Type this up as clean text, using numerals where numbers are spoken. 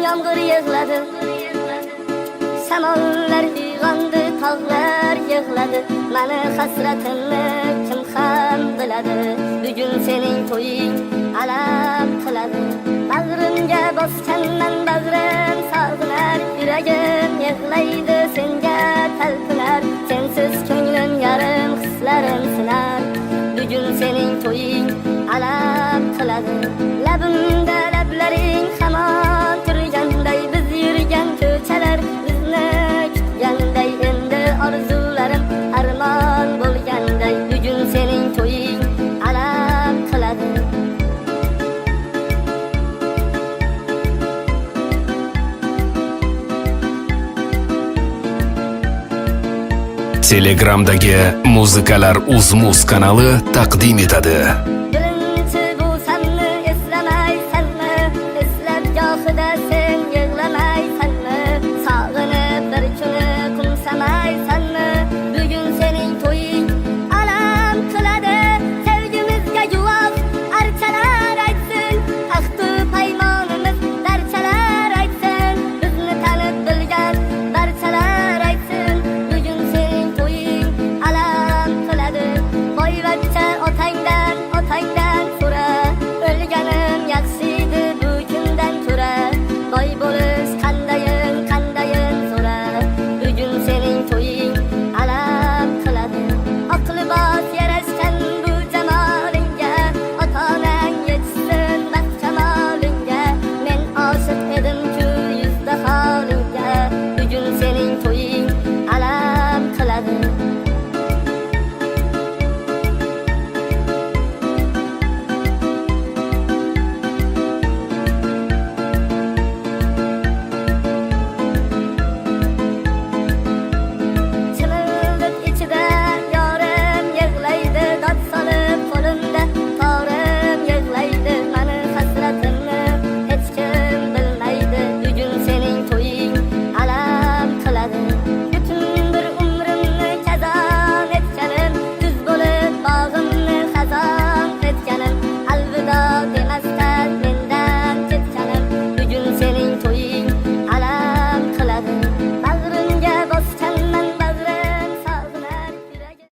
yomg'ir yig'ladi. Shamollar uyg'ondi, tog'lar yig'ladi. Mani hasratimni kim ham biladi? Bugun sening to'ying alam qiladi. Bag'rimga bosganman, bag'rim sog'inar, yuragim yig'laydi senga talpinar. Sensiz ko'nglim yarim, hislarim sinar. Bugun sening to'ying alam qiladi. Labimda lablaring hamon turganday, biz yurgan ko'chalar bizni kutganday. Endi orzularim armon bo'lganday. Bugun sening to'ying alam qiladi. Telegramdagi Muzikalar Uz Muz kanali taqdim etadi.